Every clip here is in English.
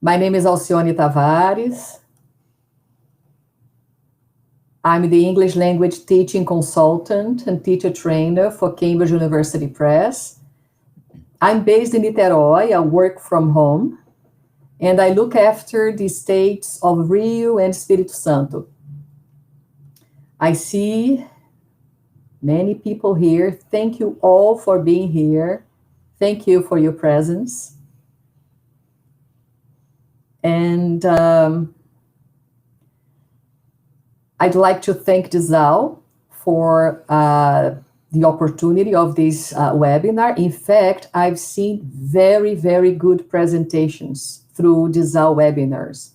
My name is Alcione Tavares. I'm the English language teaching consultant and teacher trainer for Cambridge University Press. I'm based in Niterói. I work from home, and I look after the states of Rio and Espírito Santo. I see many people here. Thank you all for being here. Thank you for your presence. And I'd like to thank Disal for the opportunity of this webinar. In fact, I've seen very, very good presentations through Disal webinars.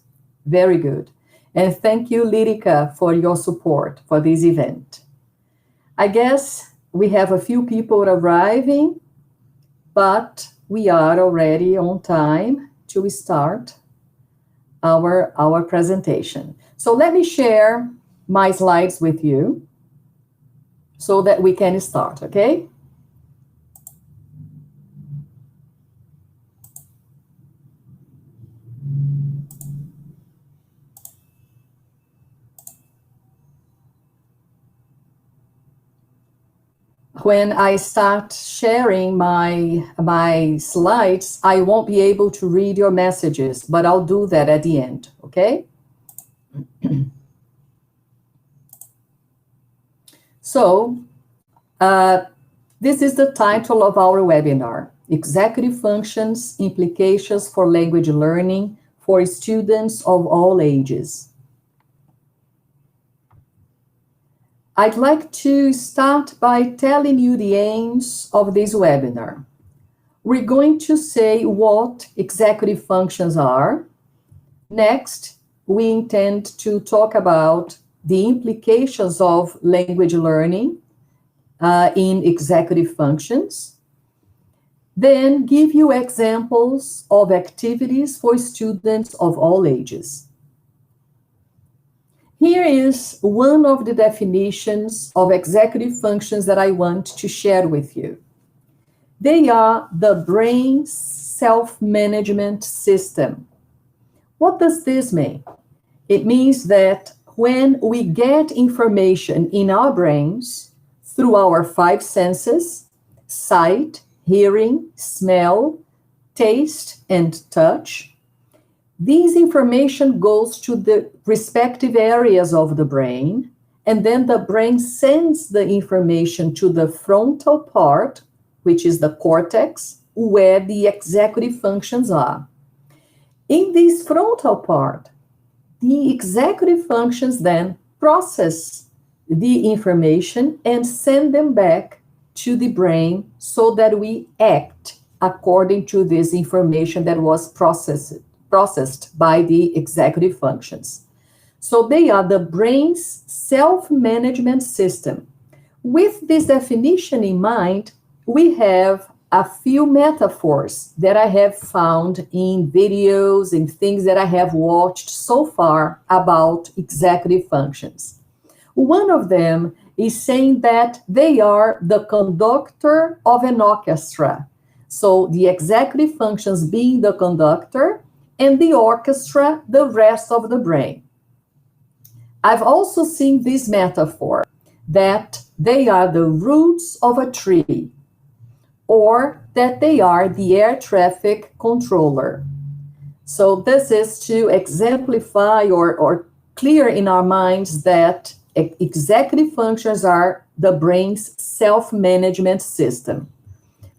Very good. And thank you, Lyrica, for your support for this event. I guess we have a few people arriving, but we are already on time to start our presentation. So let me share my slides with you so that we can start, okay? When I start sharing my slides, I won't be able to read your messages, but I'll do that at the end, okay? So, this is the title of our webinar, Executive Functions, Implications for Language Learning for Students of All Ages. I'd like to start by telling you the aims of this webinar. We're going to say what executive functions are. Next, we intend to talk about the implications of language learning in executive functions. Then give you examples of activities for students of all ages. Here is one of the definitions of executive functions that I want to share with you. They are the brain's self-management system. What does this mean? It means that when we get information in our brains through our five senses, sight, hearing, smell, taste, and touch, this information goes to the respective areas of the brain, and then the brain sends the information to the frontal part, which is the cortex, where the executive functions are. In this frontal part, the executive functions then process the information and send them back to the brain so that we act according to this information that was processed by the executive functions. So they are the brain's self-management system. With this definition in mind, we have a few metaphors that I have found in videos and things that I have watched so far about executive functions. One of them is saying that they are the conductor of an orchestra. So the executive functions being the conductor, and the orchestra, the rest of the brain. I've also seen this metaphor, that they are the roots of a tree, or that they are the air traffic controller. So this is to exemplify or clear in our minds that executive functions are the brain's self-management system.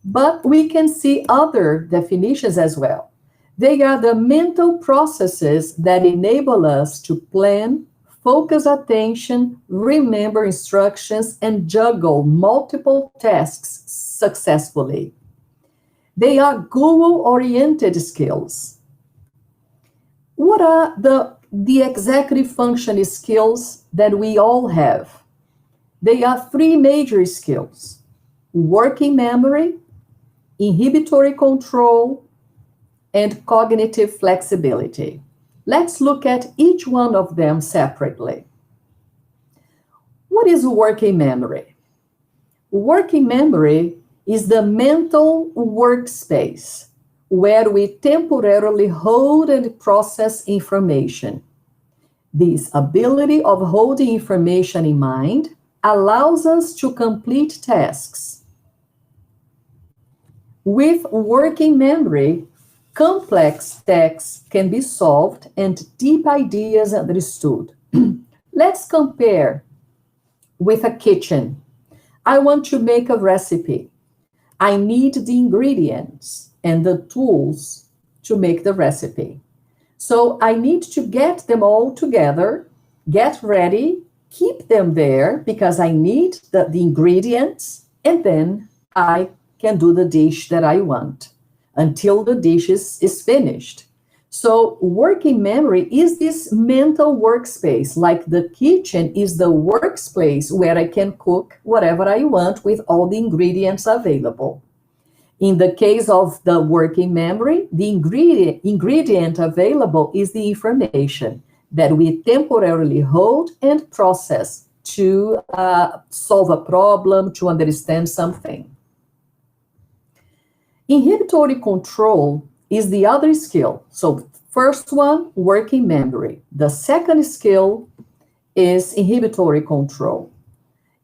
But we can see other definitions as well. They are the mental processes that enable us to plan, focus attention, remember instructions, and juggle multiple tasks successfully. They are goal-oriented skills. What are the executive function skills that we all have? They are three major skills: working memory, inhibitory control, and cognitive flexibility. Let's look at each one of them separately. What is working memory? Working memory is the mental workspace where we temporarily hold and process information. This ability of holding information in mind allows us to complete tasks. With working memory, complex texts can be solved and deep ideas understood. Let's compare with a kitchen. I want to make a recipe. I need the ingredients and the tools to make the recipe. So I need to get them all together, get ready, keep them there because I need the ingredients, and then I can do the dish that I want until the dish is finished. So working memory is this mental workspace, like the kitchen is the workspace where I can cook whatever I want with all the ingredients available. In the case of the working memory, the ingredient available is the information that we temporarily hold and process to solve a problem, to understand something. Inhibitory control is the other skill. So first one, working memory. The second skill is inhibitory control.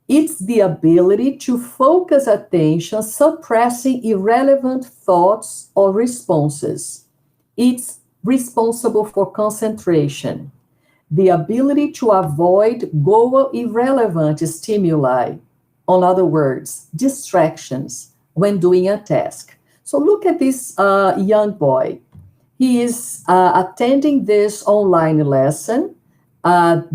It's the ability to focus attention, suppressing irrelevant thoughts or responses. It's responsible for concentration. The ability to avoid goal irrelevant stimuli. In other words, distractions when doing a task. So look at this young boy. He is attending this online lesson,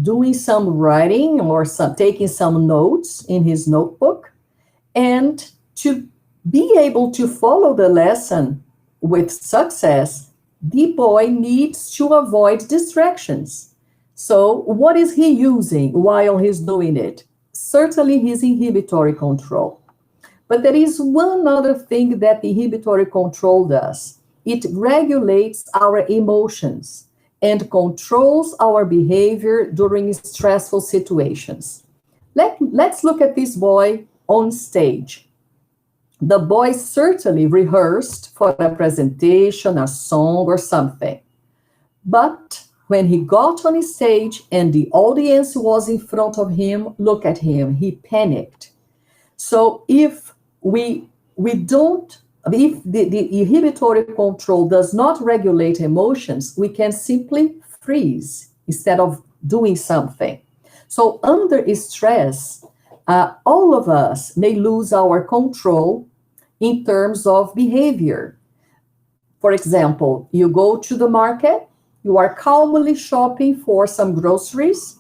doing some writing or taking some notes in his notebook. And to be able to follow the lesson with success, the boy needs to avoid distractions. So what is he using while he's doing it? Certainly his inhibitory control. But there is one other thing that the inhibitory control does. It regulates our emotions and controls our behavior during stressful situations. Let's look at this boy on stage. The boy certainly rehearsed for a presentation, a song, or something. But when he got on stage and the audience was in front of him, look at him, he panicked. So if the inhibitory control does not regulate emotions, we can simply freeze instead of doing something. So under stress, all of us may lose our control in terms of behavior. For example, you go to the market, you are calmly shopping for some groceries,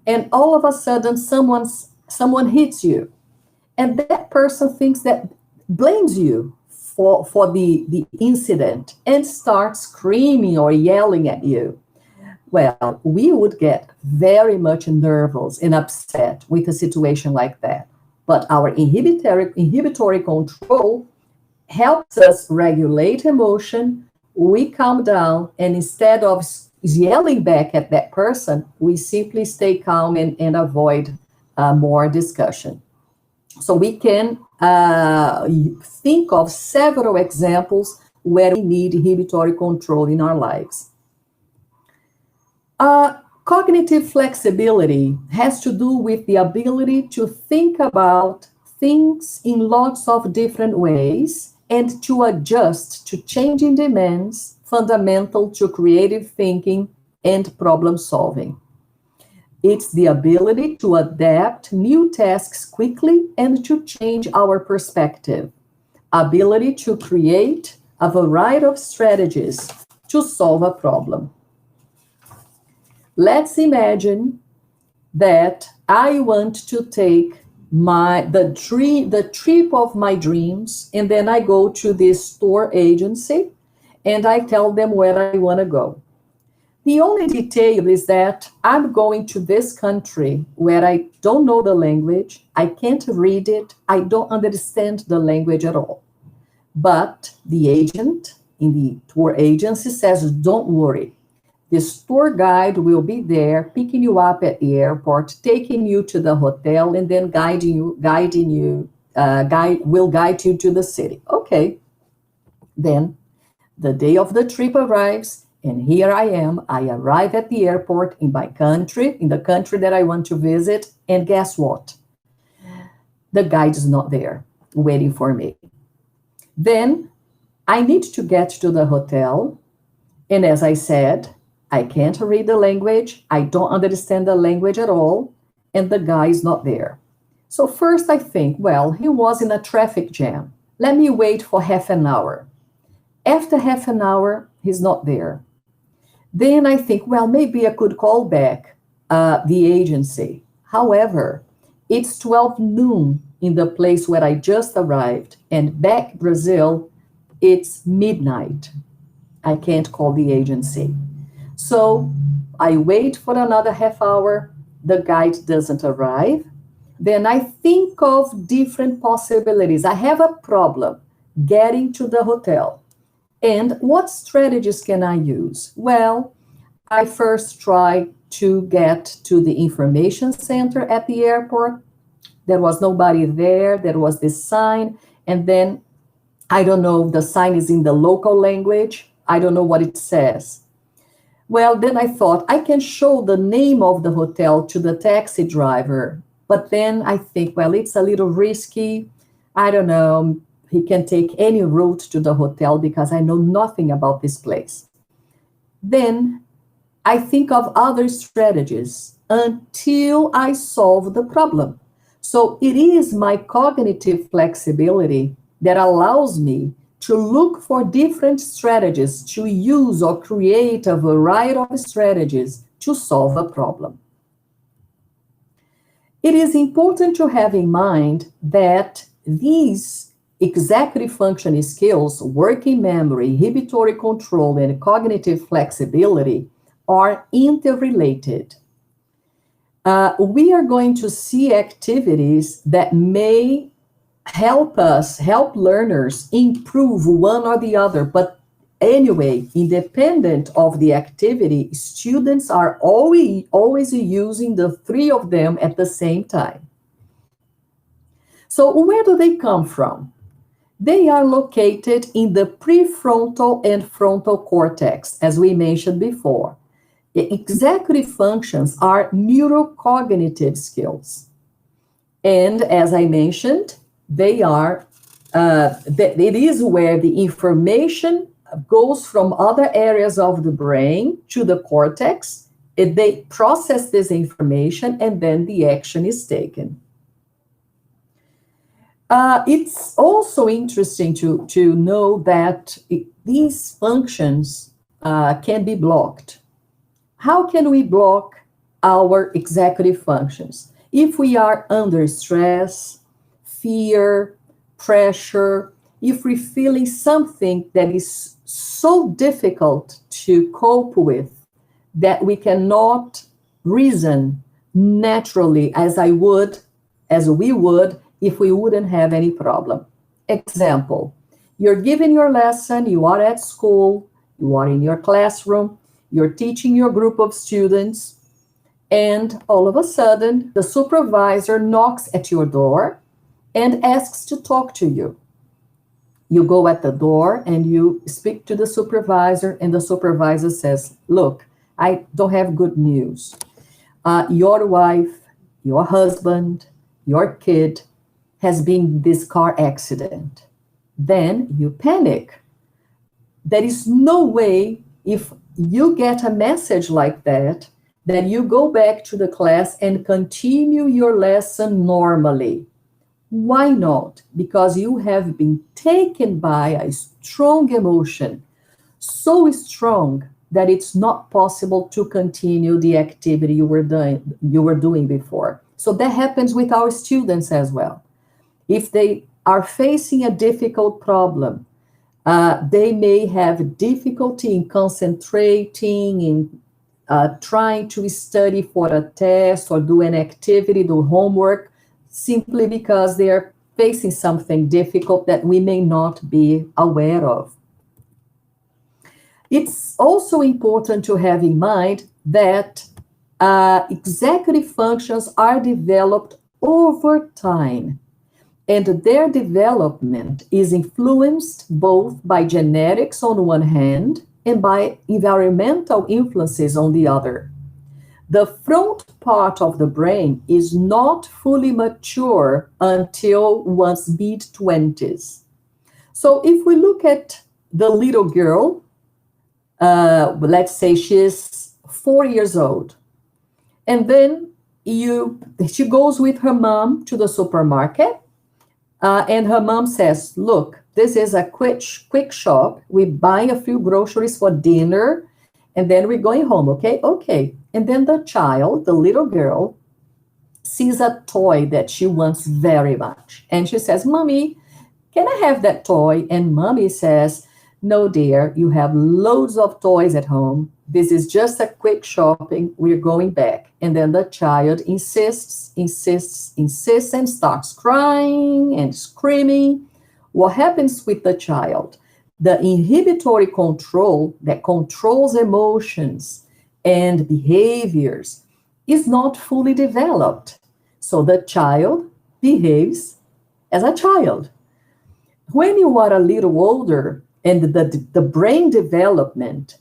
and all of a sudden someone hits you. And that person blames you for the incident and starts screaming or yelling at you. Well, we would get very much nervous and upset with a situation like that. But our inhibitory control helps us regulate emotion. We calm down, and instead of yelling back at that person, we simply stay calm and avoid more discussion. So we can think of several examples where we need inhibitory control in our lives. Cognitive flexibility has to do with the ability to think about things in lots of different ways and to adjust to changing demands fundamental to creative thinking and problem solving. It's the ability to adapt new tasks quickly and to change our perspective. Ability to create a variety of strategies to solve a problem. Let's imagine that I want to take the trip of my dreams, and then I go to this tour agency and I tell them where I want to go. The only detail is that I'm going to this country where I don't know the language, I can't read it, I don't understand the language at all. But the agent in the tour agency says, don't worry. This tour guide will be there, picking you up at the airport, taking you to the hotel, and then will guide you to the city. Okay. Then The day of the trip arrives, and here I am. I arrive at the airport in my country, in the country that I want to visit, and guess what? The guide is not there waiting for me. Then I need to get to the hotel, and as I said, I can't read the language, I don't understand the language at all, and the guy is not there. So first I think, well, he was in a traffic jam. Let me wait for half an hour. After half an hour, he's not there. Then I think, well, maybe I could call back the agency. However, it's 12 noon in the place where I just arrived, and back Brazil, it's midnight. I can't call the agency. So I wait for another half hour, the guide doesn't arrive. Then I think of different possibilities. I have a problem getting to the hotel. And what strategies can I use? Well, I first try to get to the information center at the airport. There was nobody there. There was this sign. And then, I don't know, the sign is in the local language. I don't know what it says. Well, then I thought I can show the name of the hotel to the taxi driver. But then I think, well, it's a little risky. I don't know. He can take any route to the hotel because I know nothing about this place. Then I think of other strategies until I solve the problem. So it is my cognitive flexibility that allows me to look for different strategies, to use or create a variety of strategies to solve a problem. It is important to have in mind that these executive functioning skills, working memory, inhibitory control, and cognitive flexibility are interrelated. We are going to see activities that may help learners improve one or the other. But anyway, independent of the activity, students are always using the three of them at the same time. So where do they come from? They are located in the prefrontal and frontal cortex, as we mentioned before. The executive functions are neurocognitive skills. And as I mentioned, they are, it is where the information goes from other areas of the brain to the cortex. They process this information and then the action is taken. It's also interesting to know that these functions can be blocked. How can we block our executive functions? If we are under stress, fear, pressure, if we're feeling something that is so difficult to cope with that we cannot reason naturally as we would if we wouldn't have any problem. Example, you're giving your lesson, you are at school, you are in your classroom, you're teaching your group of students, and all of a sudden, the supervisor knocks at your door and asks to talk to you. You go at the door and you speak to the supervisor, and the supervisor says, look, I don't have good news. Your wife, your husband, your kid has been in this car accident. Then you panic. There is no way, if you get a message like that you go back to the class and continue your lesson normally. Why not? Because you have been taken by a strong emotion, so strong that it's not possible to continue the activity you were doing before. So that happens with our students as well. If they are facing a difficult problem, they may have difficulty in concentrating, in trying to study for a test or do an activity, do homework, simply because they are facing something difficult that we may not be aware of. It's also important to have in mind that executive functions are developed over time. and their development is influenced both by genetics on one hand and by environmental influences on the other. The front part of the brain is not fully mature until one's mid-20s. So if we look at the little girl, let's say she's 4 years old, and then she goes with her mom to the supermarket, and her mom says, look, this is a quick shop. We buy a few groceries for dinner, and then we're going home, okay? Okay. And then the child, the little girl, sees a toy that she wants very much. And she says, Mommy, can I have that toy? And Mommy says, no, dear, you have loads of toys at home. This is just a quick shopping. We're going back. And then the child insists, and starts crying and screaming. What happens with the child? The inhibitory control that controls emotions and behaviors is not fully developed. So the child behaves as a child. When you are a little older and the brain development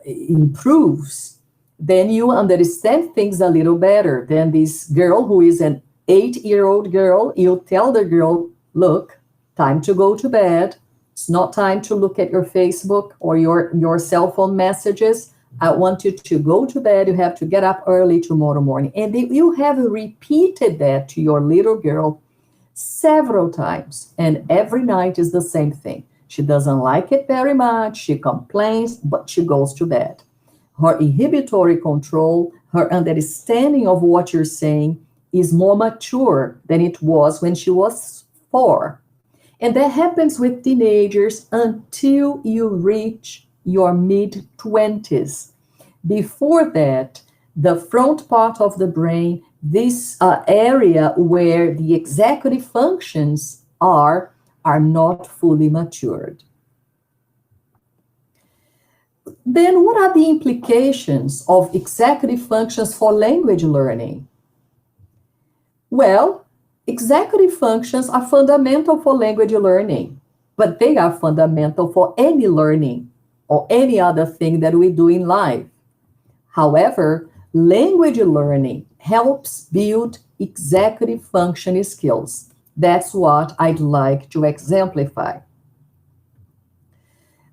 improves, then you understand things a little better. Then this girl who is an 8-year-old girl, you tell the girl, look, time to go to bed. It's not time to look at your Facebook or your cell phone messages. I want you to go to bed. You have to get up early tomorrow morning. And you have repeated that to your little girl several times. And every night is the same thing. She doesn't like it very much. She complains, but she goes to bed. Her inhibitory control, her understanding of what you're saying is more mature than it was when she was 4. And that happens with teenagers until you reach your mid-20s. Before that, the front part of the brain, this area where the executive functions are not fully matured. Then what are the implications of executive functions for language learning? Well, executive functions are fundamental for language learning, but they are fundamental for any learning or any other thing that we do in life. However, language learning helps build executive function skills. That's what I'd like to exemplify.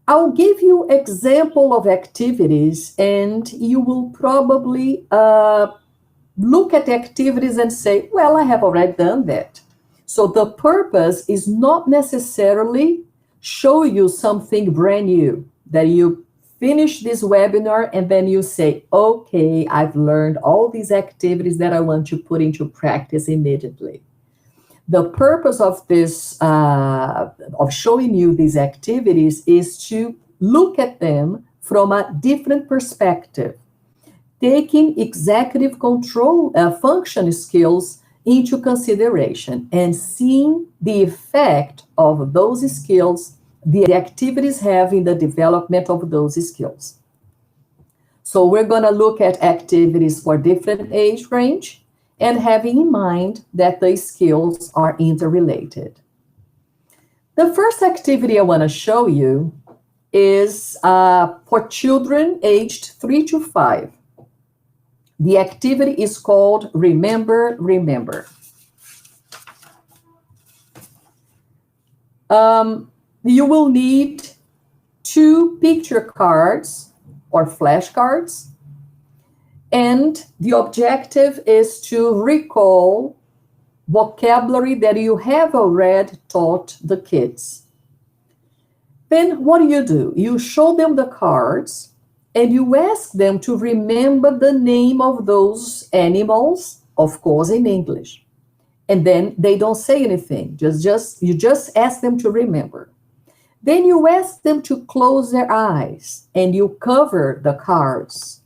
I'll give you example of activities, and you will probably look at the activities and say, well, I have already done that. So the purpose is not necessarily show you something brand new, that you finish this webinar and then you say, okay, I've learned all these activities that I want to put into practice immediately. The purpose of this, of showing you these activities is to look at them from a different perspective, taking executive control function skills into consideration and seeing the effect of those skills, the activities have in the development of those skills. So we're going to look at activities for different age range and having in mind that the skills are interrelated. The first activity I want to show you is for children aged 3 to 5. The activity is called Remember, Remember. You will need 2 picture cards or flashcards, and the objective is to recall vocabulary that you have already taught the kids. Then what do? You show them the cards and you ask them to remember the name of those animals, of course in English. And then they don't say anything, you just ask them to remember. Then you ask them to close their eyes and you cover the cards.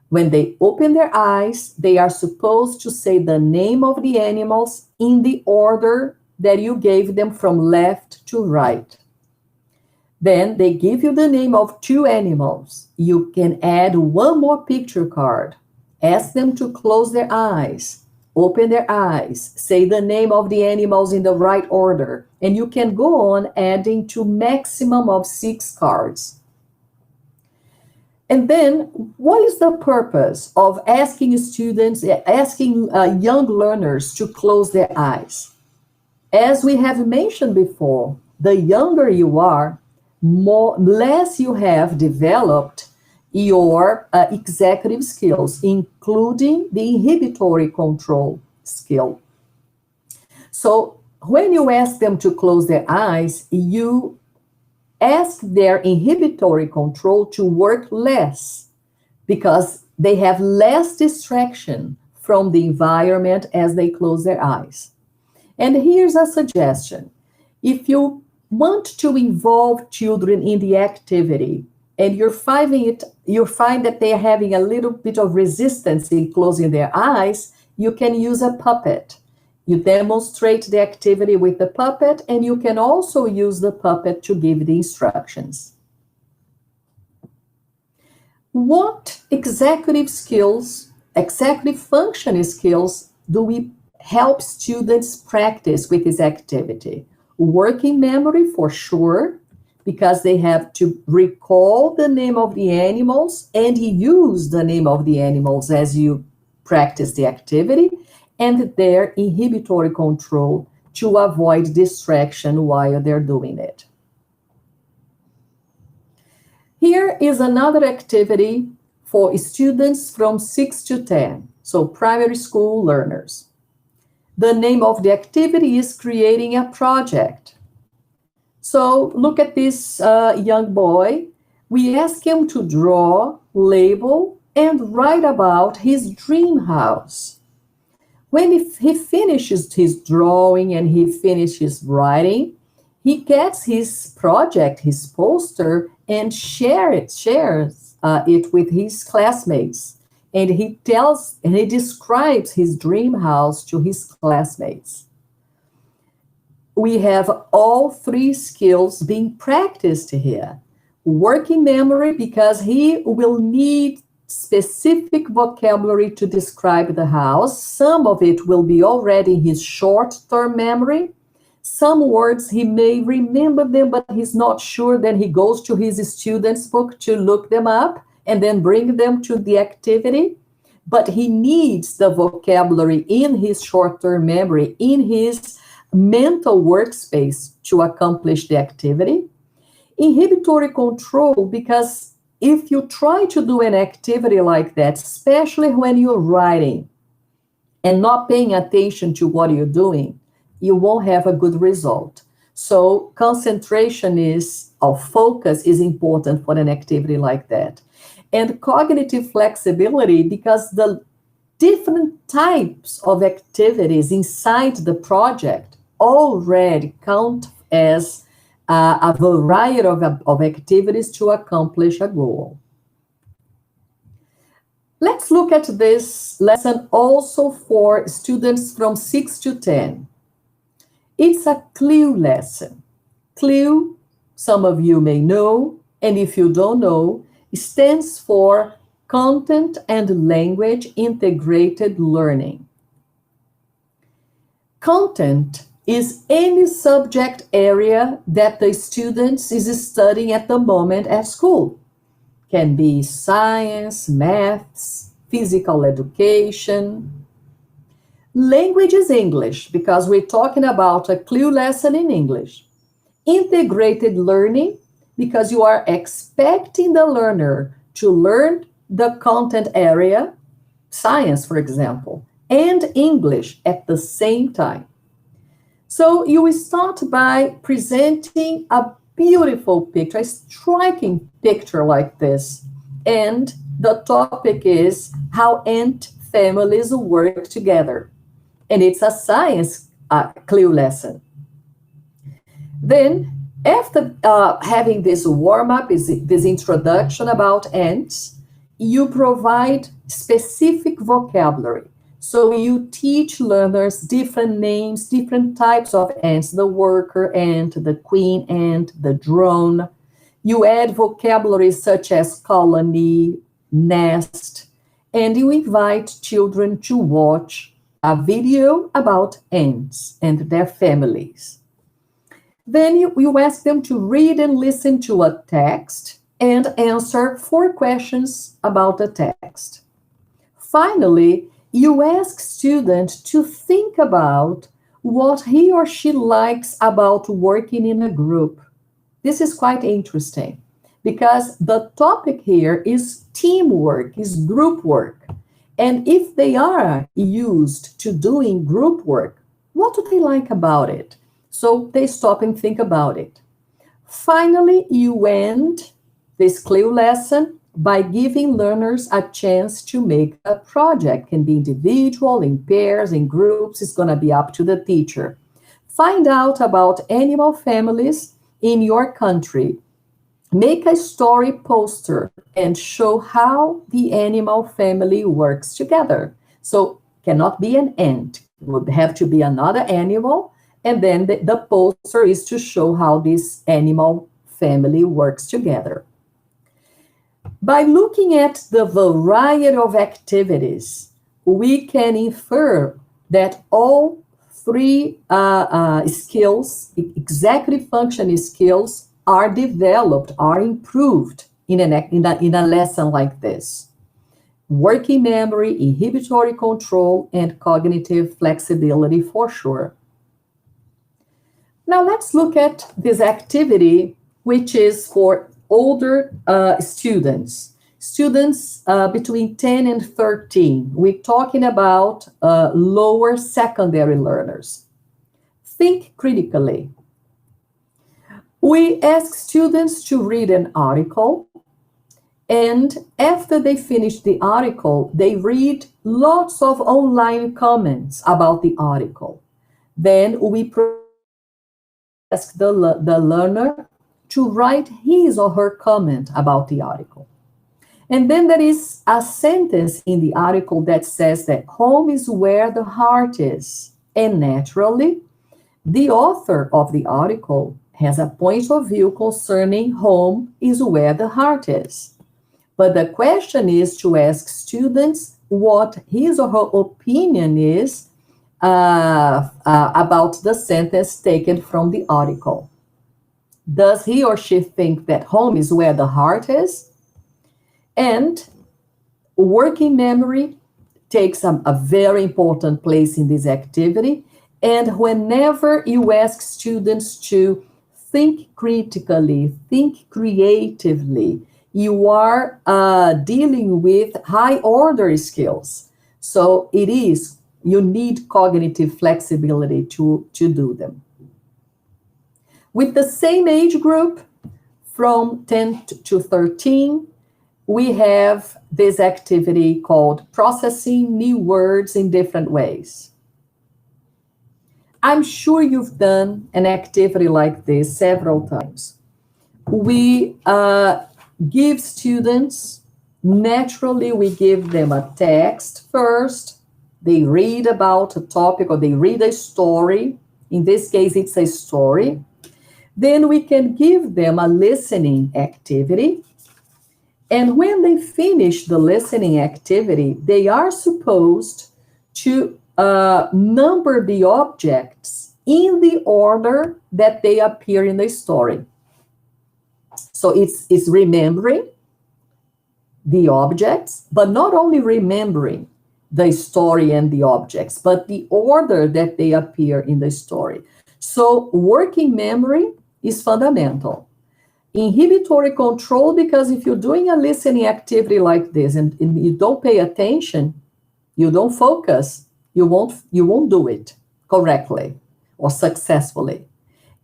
When they open their eyes, they are supposed to say the name of the animals in the order that you gave them from left to right. Then they give you the name of 2 animals. You can add 1 more picture card. Ask them to close their eyes. open their eyes, say the name of the animals in the right order, and you can go on adding to maximum of 6 cards. And then, what is the purpose of asking young learners to close their eyes? As we have mentioned before, the younger you are, less you have developed your executive skills, including the inhibitory control skill. So when you ask them to close their eyes, you ask their inhibitory control to work less because they have less distraction from the environment as they close their eyes. And here's a suggestion. If you want to involve children in the activity and you find that they are having a little bit of resistance in closing their eyes, you can use a puppet. You demonstrate the activity with the puppet, and you can also use the puppet to give the instructions. What executive function skills do we help students practice with this activity? Working memory for sure, because they have to recall the name of the animals and use the name of the animals as you practice the activity, and their inhibitory control to avoid distraction while they're doing it. Here is another activity for students from 6 to 10, so primary school learners. The name of the activity is creating a project. So look at this young boy. We ask him to draw, label, and write about his dream house. When he finishes his drawing and he finishes writing, he gets his project, his poster, and shares it with his classmates. And he describes his dream house to his classmates. We have all 3 skills being practiced here. Working memory, because he will need specific vocabulary to describe the house. Some of it will be already in his short-term memory. Some words he may remember them, but he's not sure. Then he goes to his student's book to look them up and then bring them to the activity. But he needs the vocabulary in his short-term memory, in his mental workspace to accomplish the activity. Inhibitory control, because if you try to do an activity like that, especially when you're writing and not paying attention to what you're doing, you won't have a good result. So concentration focus is important for an activity like that. And cognitive flexibility, because the different types of activities inside the project already count as a variety of activities to accomplish a goal. Let's look at this lesson also for students from 6 to 10. It's a CLIL lesson. CLIL, some of you may know, and if you don't know, it stands for Content and Language Integrated Learning. Content is any subject area that the students is studying at the moment at school. Can be science, maths, physical education. Language is English, because we're talking about a CLIL lesson in English. Integrated learning, because you are expecting the learner to learn the content area, science, for example, and English at the same time. So you will start by presenting a beautiful picture, a striking picture like this. And the topic is how ant families work together. And it's a science CLIL lesson. Then, after having this warm-up, this introduction about ants, you provide specific vocabulary. So you teach learners different names, different types of ants, the worker ant, the queen ant, the drone. You add vocabulary such as colony, nest, and you invite children to watch a video about ants and their families. Then you ask them to read and listen to a text and answer 4 questions about the text. Finally, you ask students to think about what he or she likes about working in a group. This is quite interesting because the topic here is teamwork, is group work. And if they are used to doing group work, what do they like about it? So they stop and think about it. Finally, you end this CLIL lesson by giving learners a chance to make a project. It can be individual, in pairs, in groups. It's going to be up to the teacher. Find out about animal families in your country. Make a story poster and show how the animal family works together. So cannot be an ant. It would have to be another animal. And then the poster is to show how this animal family works together. By looking at the variety of activities, we can infer that all 3 skills, executive function skills, are developed, are improved in a lesson like this. Working memory, inhibitory control, and cognitive flexibility for sure. Now let's look at this activity, which is for older students between 10 and 13. We're talking about lower secondary learners. Think critically. We ask students to read an article, and after they finish the article, they read lots of online comments about the article. Then we ask the learner to write his or her comment about the article. And then there is a sentence in the article that says that home is where the heart is. And naturally, the author of the article has a point of view concerning home is where the heart is. But the question is to ask students what his or her opinion is about the sentence taken from the article. Does he or she think that home is where the heart is? And working memory takes a very important place in this activity. And whenever you ask students to think critically, think creatively, you are dealing with high order skills. So you need cognitive flexibility to do them. With the same age group, from 10 to 13, we have this activity called processing new words in different ways. I'm sure you've done an activity like this several times. We give students, naturally we give them a text first. They read about a topic or they read a story. In this case, it's a story. Then we can give them a listening activity. And when they finish the listening activity, they are supposed to number the objects in the order that they appear in the story. So it's remembering the objects, but not only remembering the story and the objects, but the order that they appear in the story. So working memory is fundamental. Inhibitory control, because if you're doing a listening activity like this and you don't pay attention, you don't focus, you won't do it correctly or successfully.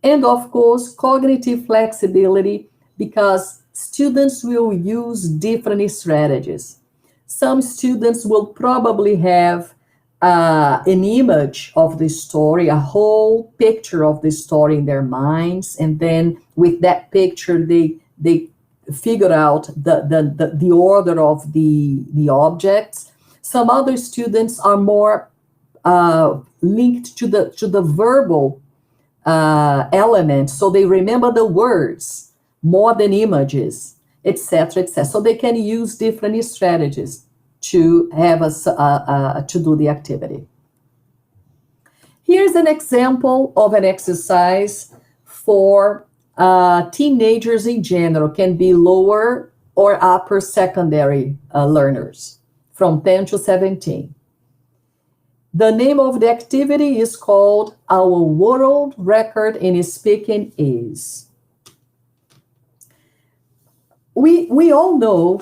And of course, cognitive flexibility, because students will use different strategies. Some students will probably have an image of the story, a whole picture of the story in their minds, and then with that picture, they figure out the order of the objects. Some other students are more linked to the verbal element, so they remember the words more than images, etc., etc. So they can use different strategies to have to do the activity. Here's an example of an exercise for teenagers in general, can be lower or upper secondary learners from 10 to 17. The name of the activity is called Our World Record in Speaking Is. We all know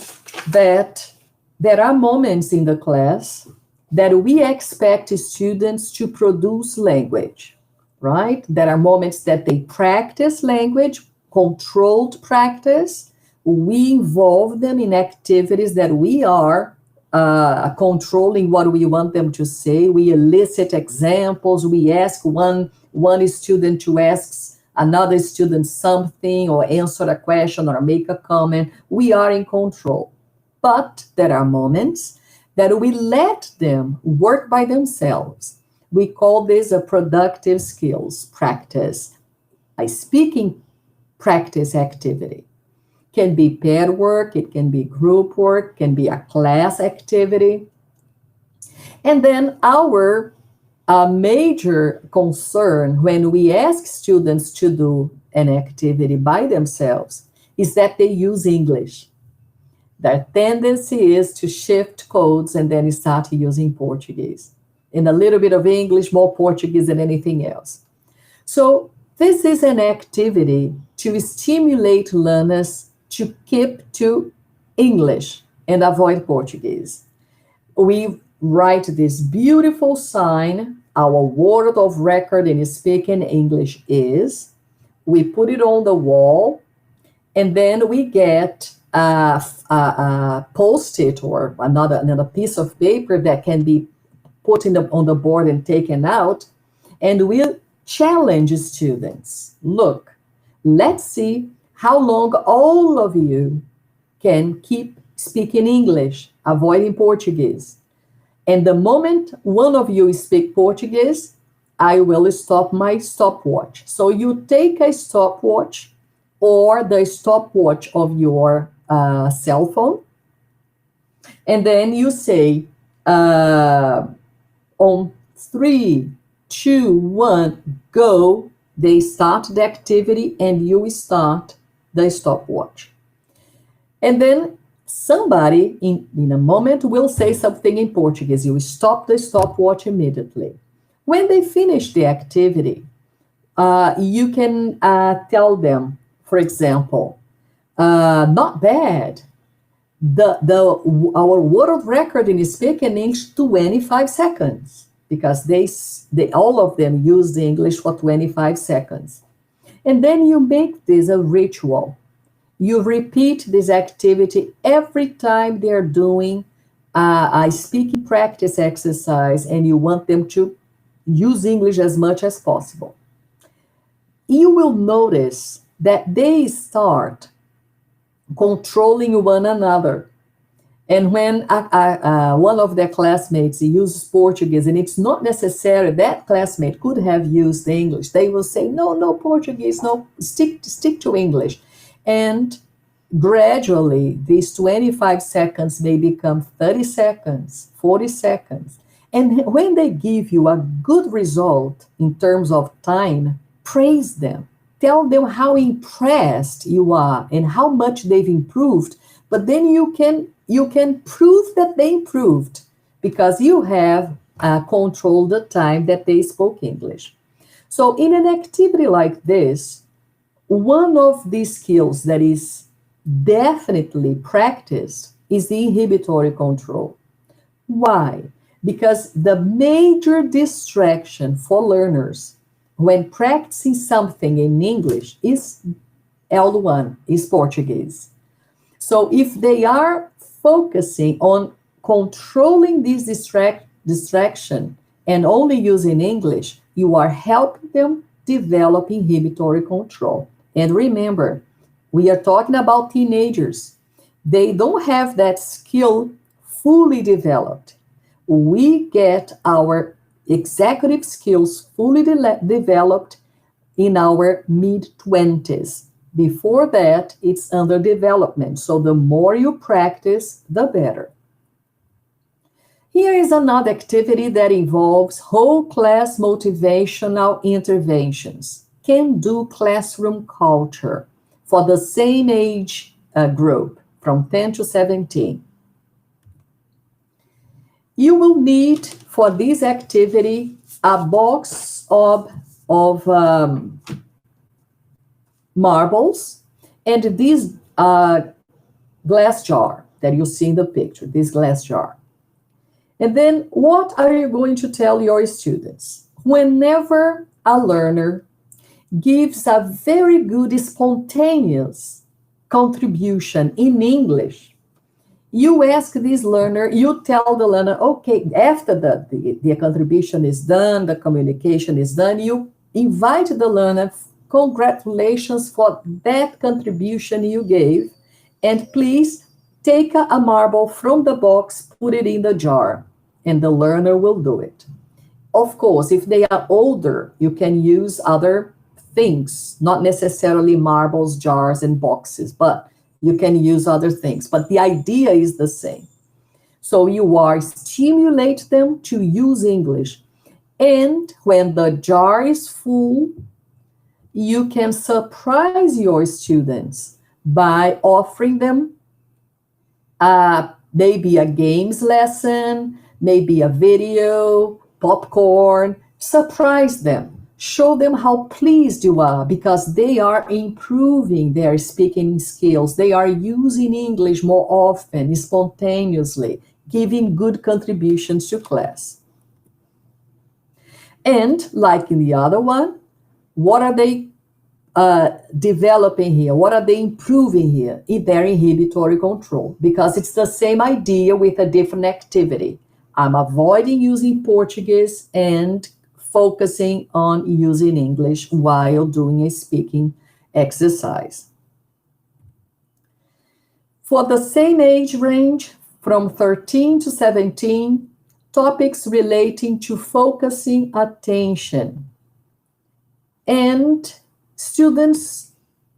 that there are moments in the class that we expect students to produce language, right? There are moments that they practice language, controlled practice. We involve them in activities that we are controlling what we want them to say. We elicit examples. We ask one student to ask another student something or answer a question or make a comment. We are in control. But there are moments that we let them work by themselves. We call this a productive skills practice, a speaking practice activity. Can be pair work, it can be group work, can be a class activity. And then our major concern when we ask students to do an activity by themselves is that they use English. Their tendency is to shift codes and then start using Portuguese. And a little bit of English, more Portuguese than anything else. So this is an activity to stimulate learners to keep to English and avoid Portuguese. We write this beautiful sign, Our World of Record in Speaking English Is. We put it on the wall, and then we get a post-it or another piece of paper that can be put on the board and taken out, and we'll challenge students. Look, let's see how long all of you can keep speaking English, avoiding Portuguese. And the moment one of you speak Portuguese, I will stop my stopwatch. So you take a stopwatch or the stopwatch of your cell phone, and then you say, on 3, 2, 1, go, they start the activity and you start the stopwatch. And then somebody in a moment will say something in Portuguese. You stop the stopwatch immediately. When they finish the activity, you can tell them, for example, not bad. Our world record in speaking English 25 seconds, because they all of them use the English for 25 seconds. And then you make this a ritual. You repeat this activity every time they're doing a speaking practice exercise, and you want them to use English as much as possible. You will notice that they start controlling one another. And when one of their classmates uses Portuguese, and it's not necessary that classmate could have used English, they will say, no Portuguese, no, stick to English. And gradually, these 25 seconds may become 30 seconds, 40 seconds. And when they give you a good result in terms of time, praise them. Tell them how impressed you are and how much they've improved. But then you can prove that they improved because you have controlled the time that they spoke English. So in an activity like this, one of these skills that is definitely practiced is the inhibitory control. Why? Because the major distraction for learners when practicing something in English is L1, is Portuguese. So if they are focusing on controlling this distraction and only using English, you are helping them develop inhibitory control. And remember, we are talking about teenagers. They don't have that skill fully developed. We get our executive skills fully developed in our mid-20s. Before that, it's under development. So the more you practice, the better. Here is another activity that involves whole class motivational interventions. Can do classroom culture for the same age group from 10 to 17. You will need for this activity a box of marbles and this glass jar that you see in the picture, this glass jar. And then what are you going to tell your students? Whenever a learner gives a very good spontaneous contribution in English, you ask this learner, you tell the learner, okay, after the contribution is done, the communication is done, you invite the learner, congratulations for that contribution you gave, and please take a marble from the box, put it in the jar, and the learner will do it. Of course, if they are older, you can use other things, not necessarily marbles, jars, and boxes, but you can use other things. But the idea is the same. So you are stimulate them to use English. And when the jar is full, you can surprise your students by offering them maybe a games lesson, maybe a video, popcorn. Surprise them. Show them how pleased you are because they are improving their speaking skills. They are using English more often, spontaneously, giving good contributions to class. And like in the other one, what are they developing here? What are they improving here? In their inhibitory control, because it's the same idea with a different activity. I'm avoiding using Portuguese and focusing on using English while doing a speaking exercise. For the same age range, from 13 to 17, topics relating to focusing attention. And students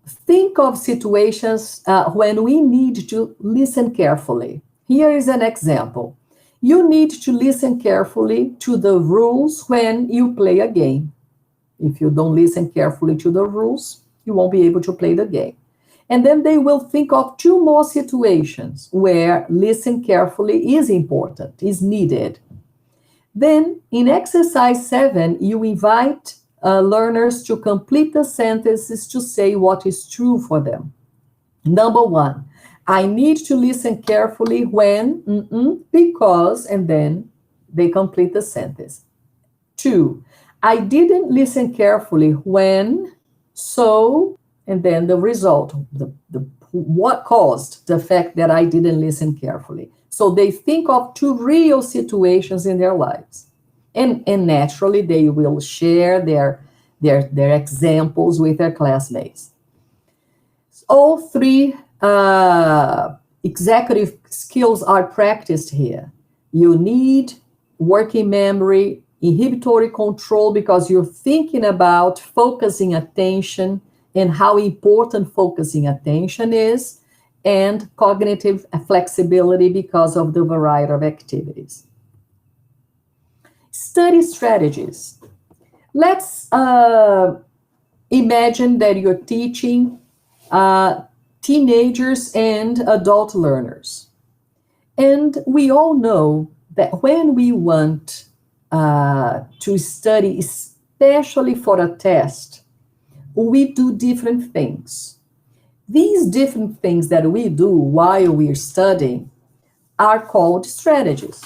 think of situations when we need to listen carefully. Here is an example. You need to listen carefully to the rules when you play a game. If you don't listen carefully to the rules, you won't be able to play the game. And then they will think of two more situations where listen carefully is important, is needed. Then in exercise 7, you invite learners to complete the sentences to say what is true for them. Number 1, I need to listen carefully when, because, and then they complete the sentence. 2, I didn't listen carefully when, so, and then the result, what caused the fact that I didn't listen carefully. So they think of two real situations in their lives. And naturally, they will share their examples with their classmates. All 3 executive skills are practiced here. You need working memory, inhibitory control, because you're thinking about focusing attention and how important focusing attention is, and cognitive flexibility because of the variety of activities. Study strategies. Let's imagine that you're teaching teenagers and adult learners. And we all know that when we want to study, especially for a test, we do different things. These different things that we do while we're studying are called strategies.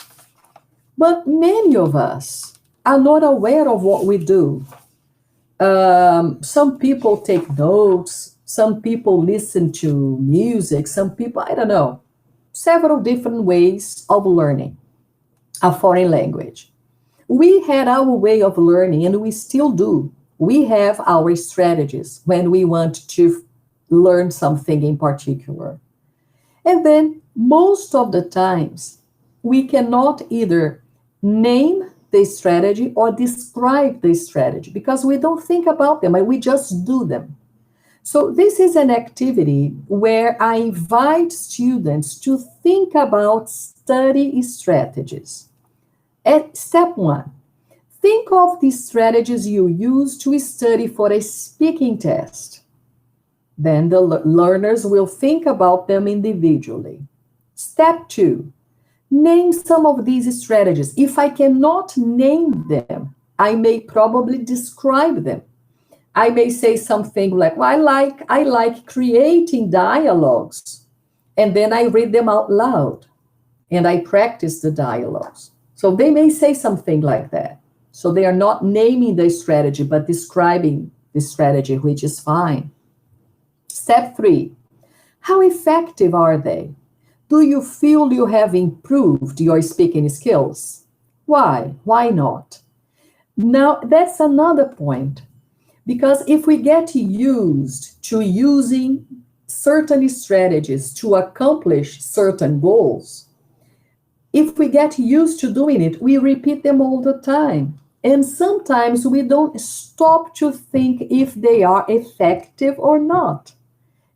But many of us are not aware of what we do. Some people take notes, some people listen to music, some people, I don't know, several different ways of learning a foreign language. We had our way of learning, and we still do. We have our strategies when we want to learn something in particular. And then most of the times, we cannot either name the strategy or describe the strategy because we don't think about them, and we just do them. So this is an activity where I invite students to think about study strategies. Step 1. Think of the strategies you use to study for a speaking test. Then the learners will think about them individually. Step 2. Name some of these strategies. If I cannot name them, I may probably describe them. I may say something like, well, I like creating dialogues, and then I read them out loud, and I practice the dialogues. So they may say something like that. So they are not naming the strategy, but describing the strategy, which is fine. Step 3, how effective are they? Do you feel you have improved your speaking skills? Why? Why not? Now, that's another point. Because if we get used to using certain strategies to accomplish certain goals, if we get used to doing it, we repeat them all the time. And sometimes we don't stop to think if they are effective or not.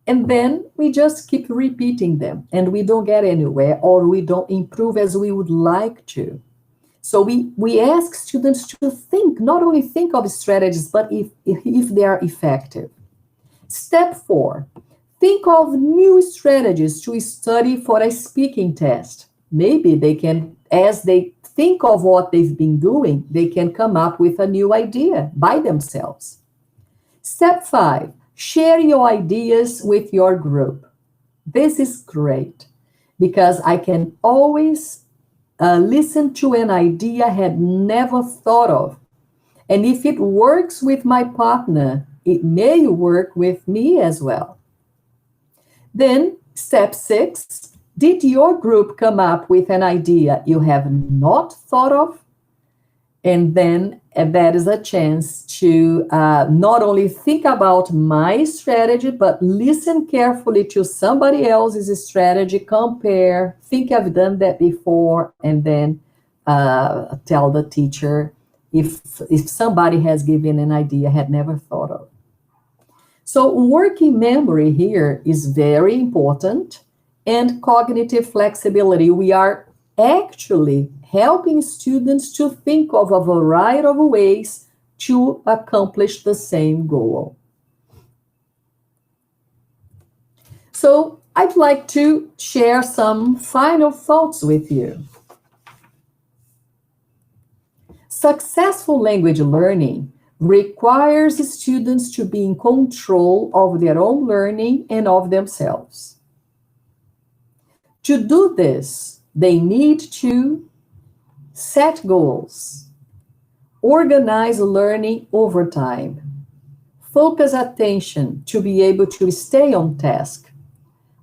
And then we just keep repeating them and we don't get anywhere, or we don't improve as we would like to. So we ask students to think, not only think of strategies, but if they are effective. Step 4, think of new strategies to study for a speaking test. Maybe they can, as they think of what they've been doing, they can come up with a new idea by themselves. Step 5, share your ideas with your group. This is great because I can always listen to an idea I had never thought of. And if it works with my partner, it may work with me as well. Then, step 6, did your group come up with an idea you have not thought of? And then that is a chance to not only think about my strategy, but listen carefully to somebody else's strategy, compare, think I've done that before, and then tell the teacher if somebody has given an idea I had never thought of. So working memory here is very important, and cognitive flexibility. We are actually helping students to think of a variety of ways to accomplish the same goal. So I'd like to share some final thoughts with you. Successful language learning requires students to be in control of their own learning and of themselves. To do this, they need to set goals, organize learning over time, focus attention to be able to stay on task,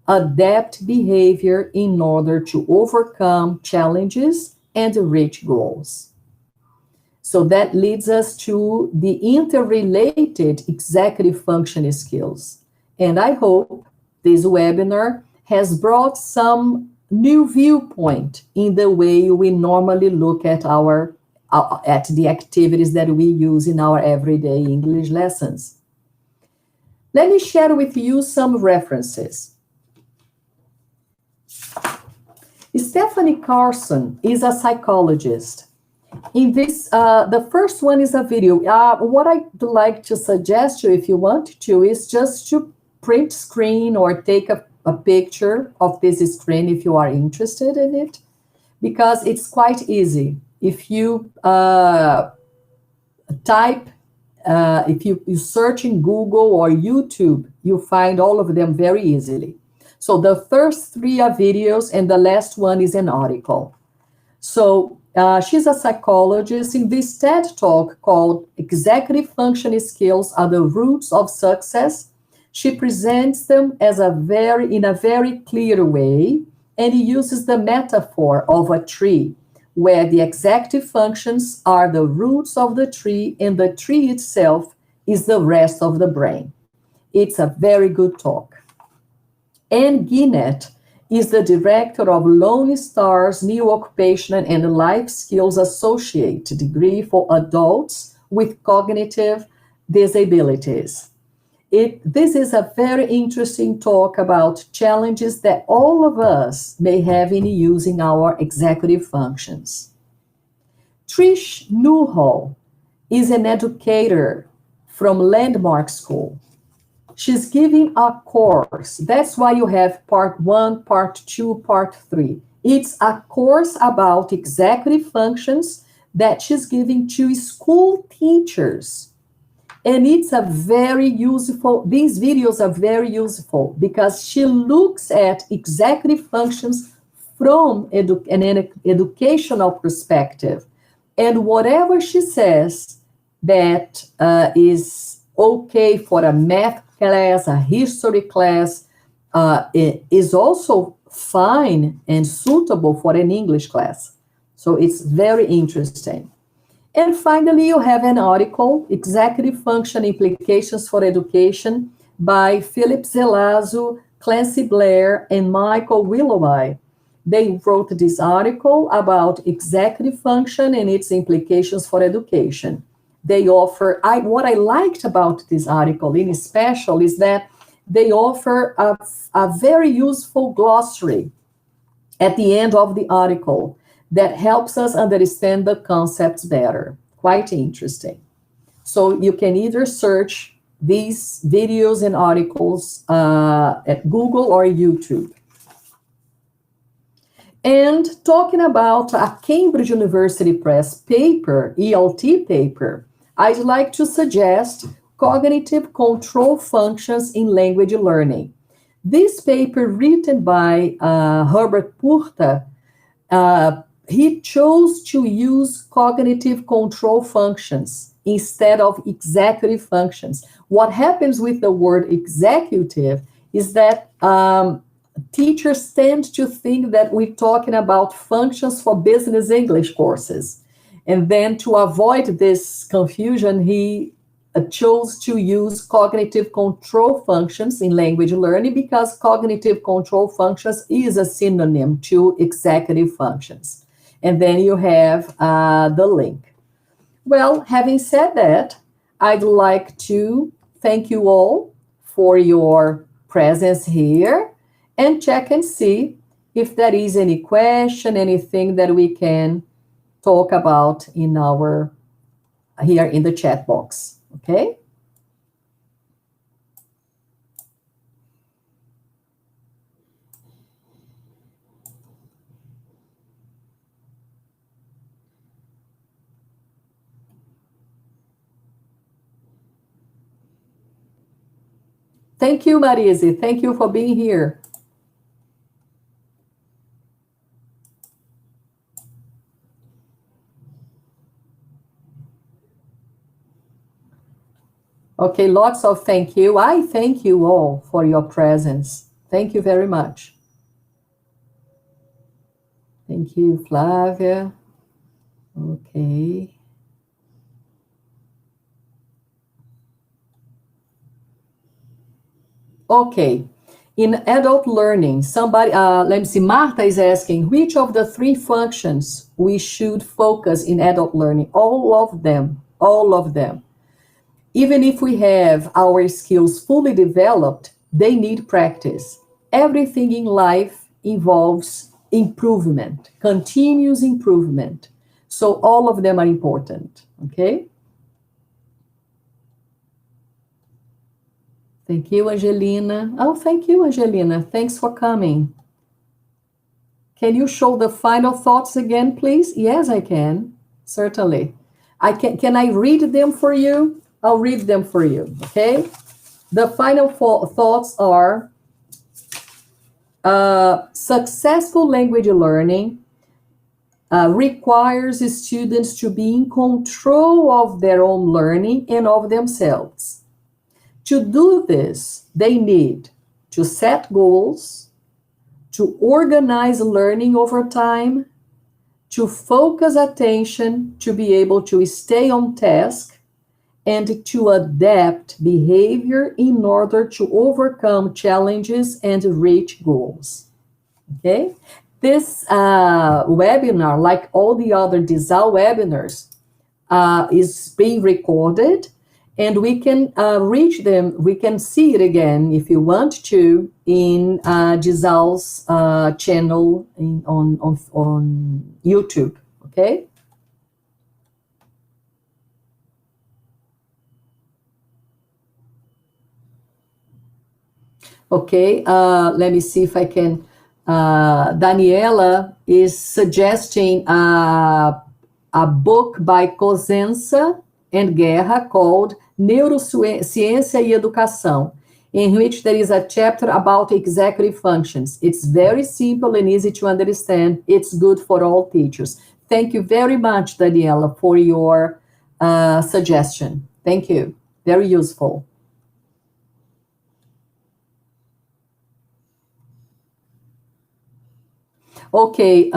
adapt behavior in order to overcome challenges and reach goals. So that leads us to the interrelated executive function skills. And I hope this webinar has brought some new viewpoint in the way we normally look at at the activities that we use in our everyday English lessons. Let me share with you some references. Stephanie Carson is a psychologist. In this, the first one is a video. What I'd like to suggest you, if you want to, is just to print screen or take a picture of this screen if you are interested in it, because it's quite easy. If you if you search in Google or YouTube, you find all of them very easily. So the first 3 are videos and the last one is an article. So she's a psychologist. In this TED Talk called Executive Function Skills Are the Roots of Success, she presents them as in a very clear way, and uses the metaphor of a tree, where the executive functions are the roots of the tree, and the tree itself is the rest of the brain. It's a very good talk. Anne Ginnett is the director of Lone Star's New Occupational and Life Skills Associate degree for adults with cognitive disabilities. This is a very interesting talk about challenges that all of us may have in using our executive functions. Trish Newhall is an educator from Landmark School. She's giving a course. That's why you have part 1, part 2, part 3. It's a course about executive functions that she's giving to school teachers. And it's a very useful, these videos are very useful because she looks at executive functions from an educational perspective. And whatever she says that is okay for a math class, a history class, it is also fine and suitable for an English class. So it's very interesting. And finally, you have an article, Executive Function Implications for Education, by Philip Zelazzo, Clancy Blair, and Michael Willoughby. They wrote this article about executive function and its implications for education. They offer, what I liked about this article in special is that they offer a very useful glossary at the end of the article that helps us understand the concepts better. Quite interesting. So you can either search these videos and articles at Google or YouTube. And talking about a Cambridge University Press paper, ELT paper, I'd like to suggest Cognitive Control Functions in Language Learning. This paper, written by Herbert Purta, he chose to use cognitive control functions instead of executive functions. What happens with the word executive is that teachers tend to think that we're talking about functions for business English courses. And then to avoid this confusion, he chose to use cognitive control functions in language learning because cognitive control functions is a synonym to executive functions. And then you have the link. Well, having said that, I'd like to thank you all for your presence here and check and see if there is any question, anything that we can talk about in our, here in the chat box, okay? Thank you, Marise. Thank you for being here. Okay, lots of thank you. I thank you all for your presence. Thank you very much. Thank you, Flavia. Okay. Okay. In adult learning, somebody, let me see, Martha is asking, which of the 3 functions we should focus in adult learning? All of them, all of them. Even if we have our skills fully developed, they need practice. Everything in life involves improvement, continuous improvement. So all of them are important, okay? Thank you, Angelina. Oh, thank you, Angelina. Thanks for coming. Can you show the final thoughts again, please? Yes, I can, certainly. Can I read them for you? I'll read them for you, okay? The final thoughts are successful language learning requires students to be in control of their own learning and of themselves. To do this, they need to set goals, to organize learning over time, to focus attention, to be able to stay on task, and to adapt behavior in order to overcome challenges and reach goals. Okay? This webinar, like all the other Disal webinars, is being recorded, and we can reach them, we can see it again if you want to in Disal's channel on YouTube, okay? Okay, let me see if I can. Daniela is suggesting a book by Cosenza and Guerra called Neurociência e Educação, in which there is a chapter about executive functions. It's very simple and easy to understand. It's good for all teachers. Thank you very much, Daniela, for your suggestion. Thank you. Very useful. Okay,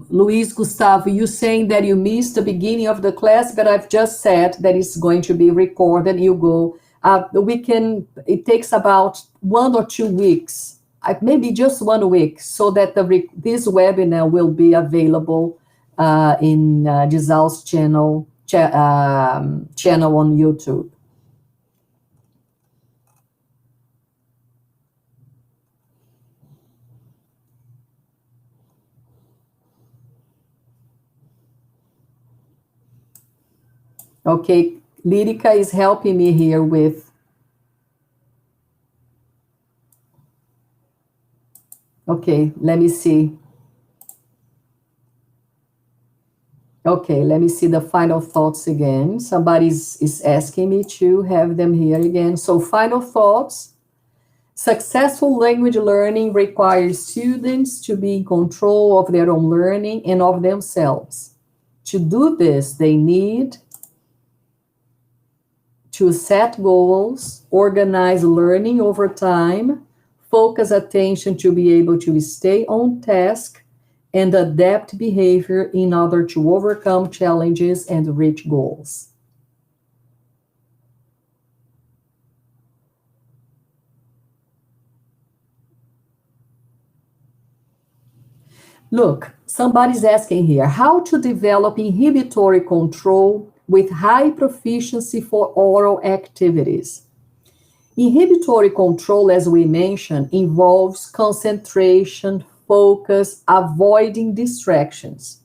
Luis Gustavo, you saying that you missed the beginning of the class, but I've just said that it's going to be recorded. You go. It takes about 1 or 2 weeks, maybe just 1 week, so that this webinar will be available in Disal's channel on YouTube. Okay, Lyrica is helping me here with. Okay, let me see. Okay, let me see the final thoughts again. Somebody is asking me to have them here again. So, final thoughts. Successful language learning requires students to be in control of their own learning and of themselves. To do this, they need to set goals, organize learning over time, focus attention to be able to stay on task, and adapt behavior in order to overcome challenges and reach goals. Look, somebody's asking here, how to develop inhibitory control with high proficiency for oral activities. Inhibitory control, as we mentioned, involves concentration, focus, avoiding distractions.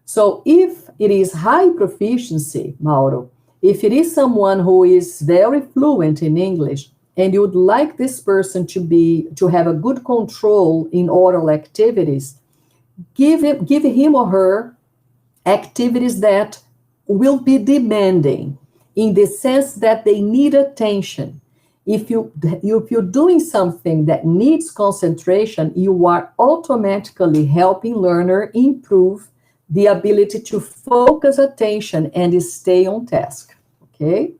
So if it is high proficiency, Mauro, if it is someone who is very fluent in English, and you would like this person to have a good control in oral activities, give him or her activities that will be demanding, in the sense that they need attention. If you're doing something that needs concentration, you are automatically helping learner improve the ability to focus attention and stay on task. Okay?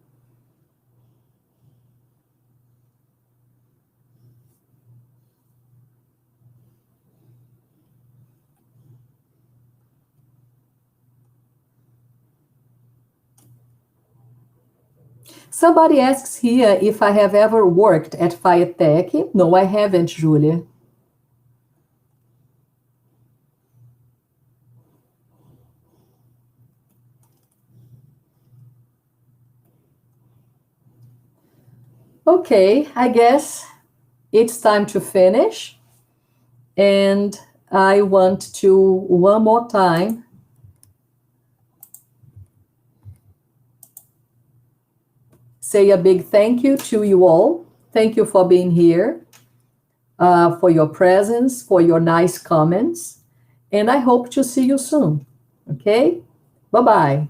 Somebody asks here if I have ever worked at FIATEC. No, I haven't, Julia. Okay, I guess it's time to finish. And I want to, one more time, say a big thank you to you all. Thank you for being here, for your presence, for your nice comments. And I hope to see you soon. Okay? Bye-bye.